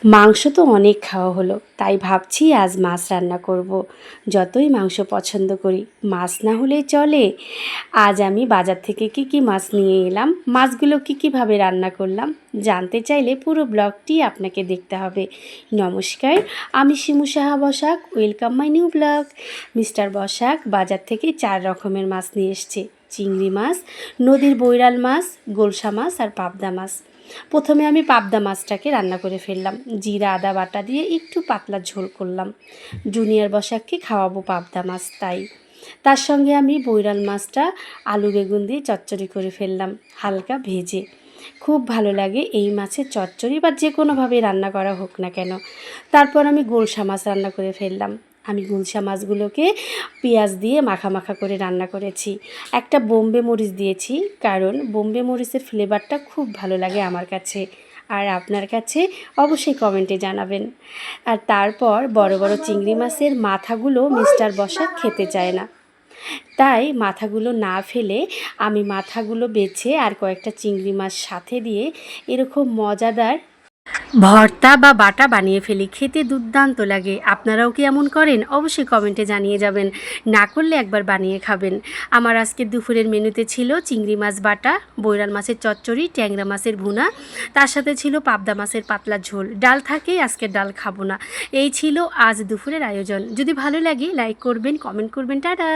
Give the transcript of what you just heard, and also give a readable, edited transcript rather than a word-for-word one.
মাংস তো অনেক খাওয়া হলো, তাই ভাবছি আজ মাছ রান্না করব। যতই মাংস পছন্দ করি, মাছ না হলে চলে। আজ আমি বাজার থেকে কি মাছ নিয়ে এলাম, মাছগুলো কীভাবে রান্না করলাম জানতে চাইলে পুরো ব্লগটি আপনাকে দেখতে হবে। নমস্কার, আমি Shimu Saha Basak, welcome my new blog. Mister Basak বাজার থেকে 4 রকমের মাছ নিয়ে এসছে। চিংড়ি মাছ, নদীর বৈরাল মাছ, গোলসা মাছ আর পাবদা মাছ। প্রথমে আমি পাবদা মাছটাকে রান্না করে ফেললাম। জিরা আদা বাটা দিয়ে একটু পাতলা ঝোল করলাম। জুনিয়র বসাককে খাওয়াবো পাবদা মাছ, তাই তার সঙ্গে আমি বৈরাল মাছটা আলু বেগুন দিয়ে চচ্চড়ি করে ফেললাম, হালকা ভেজে। খুব ভালো লাগে এই মাছের চচ্চড়ি, বা যে কোনোভাবে রান্না করা হোক না কেন। তারপর আমি গোলসা মাছ রান্না করে ফেললাম। আমি গুলশা মাছগুলোকে পেঁয়াজ দিয়ে মাখা মাখা করে রান্না করেছি। একটা বোম্বে মরিচ দিয়েছি, কারণ বোম্বে মরিচের ফ্লেভারটা খুব ভালো লাগে আমার কাছে। আর আপনার কাছে অবশ্যই কমেন্টে জানাবেন। আর তারপর বড় বড় চিংড়ি মাছের মাথাগুলো মিস্টার বসাক খেতে চায় না, তাই মাথাগুলো না ফেলে আমি মাথাগুলো বেছে আর কয়েকটা চিংড়ি মাছ সাথে দিয়ে এরকম মজাদার ভর্তা বা বাটা বানিয়ে ফেলি। খেতে দুর্দান্ত লাগে। আপনারাও কি এমন করেন? অবশ্যই কমেন্টে জানিয়ে যাবেন। না করলে একবার বানিয়ে খাবেন। আমার আজকে দুপুরের মেনুতে ছিল চিংড়ি মাছ বাটা, বৈরাল মাছের চচ্চড়ি, ট্যাংরা মাছের ভুনা, তার সাথে ছিল পাবদা মাছের পাতলা ঝোল। ডাল থাকেই, আজকে ডাল খাবো না। এই ছিল আজ দুপুরের আয়োজন। যদি ভালো লাগে লাইক করবেন, কমেন্ট করবেন। টাটা।